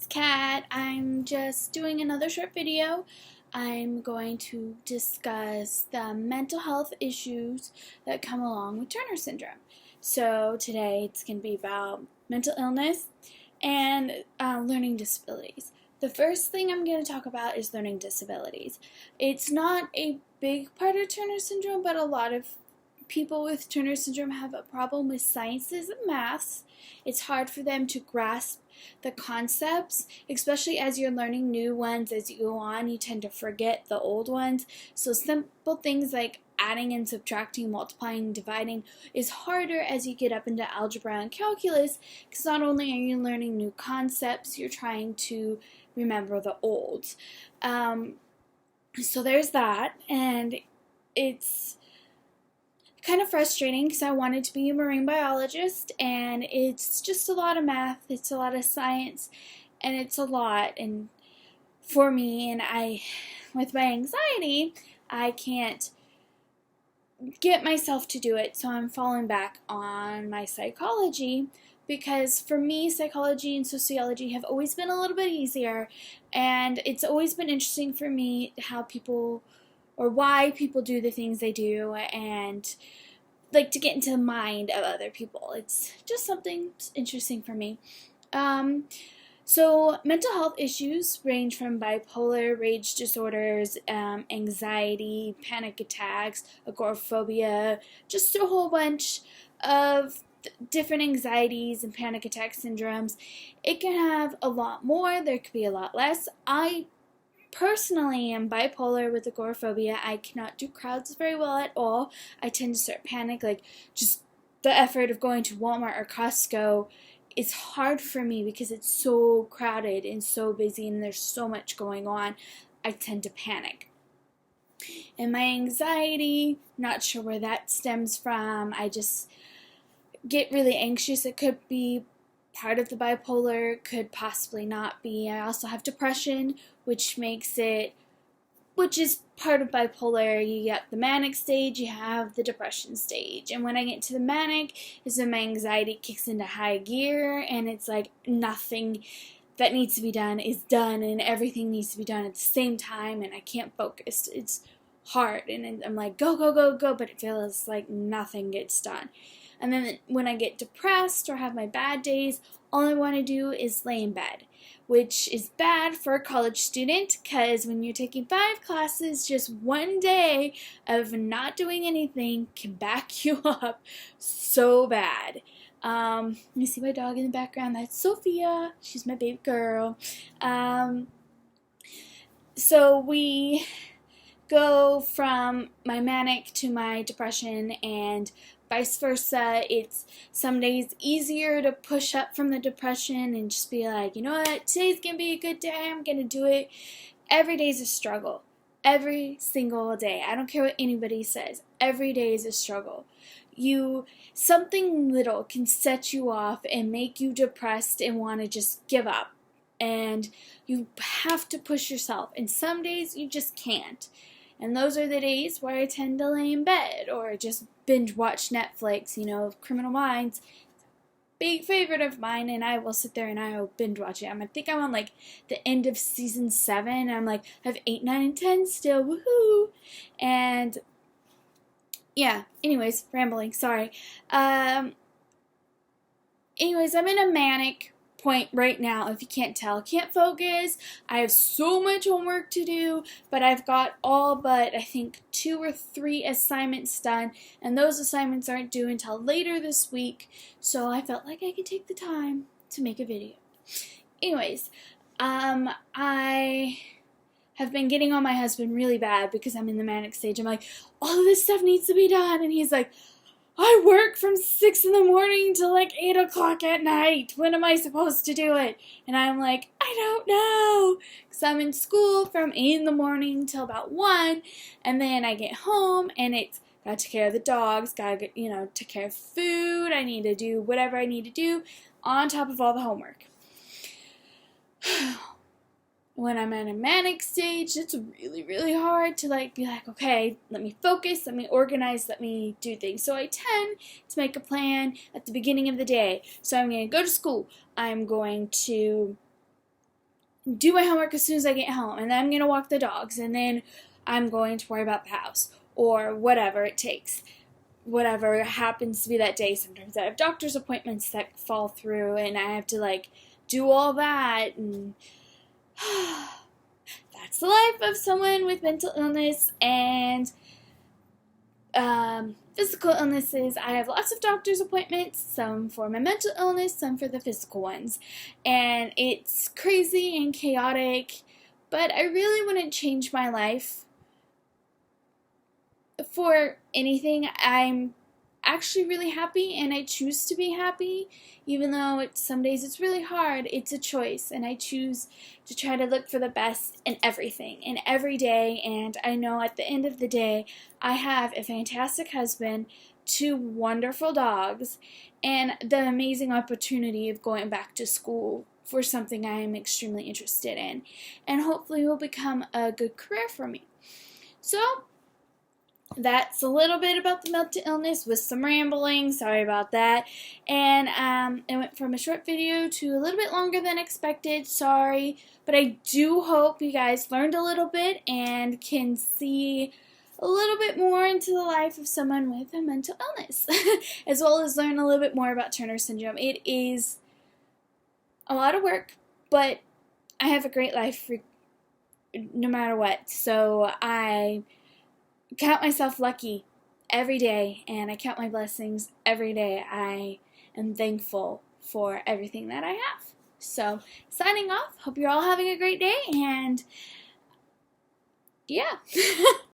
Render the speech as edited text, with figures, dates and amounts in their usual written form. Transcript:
it's Kat. I'm just doing another short video. I'm going to discuss the mental health issues that come along with Turner syndrome. So today it's going to be about mental illness and learning disabilities. The first thing I'm going to talk about is learning disabilities. It's not a big part of Turner syndrome, but a lot of people with Turner syndrome have a problem with sciences and maths. It's hard for them to grasp the concepts, especially as you're learning new ones as you go on. You tend to forget the old ones. So simple things like adding and subtracting, multiplying, dividing is harder as you get up into algebra and calculus, because not only are you learning new concepts, you're trying to remember the old. So there's that, and it's kind of frustrating because I wanted to be a marine biologist, and it's just a lot of math, it's a lot of science, and it's a lot. And for me, and with my anxiety, I can't get myself to do it, so I'm falling back on my psychology, because for me, psychology and sociology have always been a little bit easier, and it's always been interesting for me how people, or why people do the things they do, and like to get into the mind of other people. It's just something interesting for me. So mental health issues range from bipolar, rage disorders, anxiety, panic attacks, agoraphobia, just a whole bunch of different anxieties and panic attack syndromes. It can have a lot more, there could be a lot less. I personally am bipolar with agoraphobia. I cannot do crowds very well at all. I tend to start panic, like just the effort of going to Walmart or Costco is hard for me because it's so crowded and so busy and there's so much going on. I tend to panic. And my anxiety, not sure where that stems from. I just get really anxious. It could be part of the bipolar, could possibly not be. I also have depression, which is part of bipolar. You get the manic stage, you have the depression stage. And when I get to the manic is when my anxiety kicks into high gear, and it's like nothing that needs to be done is done, and everything needs to be done at the same time, and I can't focus. It's hard, and I'm like, go, go, go, go, but it feels like nothing gets done. And then when I get depressed or have my bad days, all I want to do is lay in bed, which is bad for a college student, because when you're taking 5 classes, just one day of not doing anything can back you up so bad. You see my dog in the background? That's Sophia. She's my baby girl. So we go from my manic to my depression and vice versa. It's some days easier to push up from the depression and just be like, you know what, today's gonna be a good day, I'm gonna do it. Every day is a struggle. Every single day. I don't care what anybody says. Every day is a struggle. Something little can set you off and make you depressed and want to just give up. And you have to push yourself. And some days you just can't. And those are the days where I tend to lay in bed or just binge watch Netflix. Criminal Minds, big favorite of mine, and I will sit there and I will binge watch it. I think I'm on like the end of season 7, and I'm like, I have 8, 9, and 10 still, woohoo! And yeah, anyways, rambling, sorry. Anyways, I'm in a manic point right now, if you can't tell. Can't focus. I have so much homework to do, but I've got all but I think 2 or 3 assignments done, and those assignments aren't due until later this week, so I felt like I could take the time to make a video. Anyways, I have been getting on my husband really bad because I'm in the manic stage. I'm like, all of this stuff needs to be done, and he's like, I work from 6 in the morning till like 8 o'clock at night. When am I supposed to do it? And I'm like, I don't know. Because I'm in school from 8 in the morning till about 1. And then I get home and it's gotta take care of the dogs, gotta, take care of food. I need to do whatever I need to do on top of all the homework. When I'm in a manic stage, it's really, really hard to be like, okay, let me focus, let me organize, let me do things. So I tend to make a plan at the beginning of the day. So I'm going to go to school. I'm going to do my homework as soon as I get home, and then I'm going to walk the dogs, and then I'm going to worry about the house, or whatever it takes. Whatever happens to be that day. Sometimes I have doctor's appointments that fall through, and I have to, like, do all that, and that's the life of someone with mental illness and physical illnesses. I have lots of doctor's appointments, some for my mental illness, some for the physical ones, and it's crazy and chaotic, but I really wouldn't change my life for anything. I'm actually really happy, and I choose to be happy, even though some days it's really hard. It's a choice, and I choose to try to look for the best in everything, in every day, and I know at the end of the day, I have a fantastic husband, 2 wonderful dogs, and the amazing opportunity of going back to school for something I am extremely interested in, and hopefully will become a good career for me. So, that's a little bit about the mental illness with some rambling. Sorry about that. And it went from a short video to a little bit longer than expected. Sorry. But I do hope you guys learned a little bit and can see a little bit more into the life of someone with a mental illness, as well as learn a little bit more about Turner syndrome. It is a lot of work, but I have a great life no matter what. So I count myself lucky every day, and I count my blessings every day. I am thankful for everything that I have. So, signing off. Hope you're all having a great day, and yeah.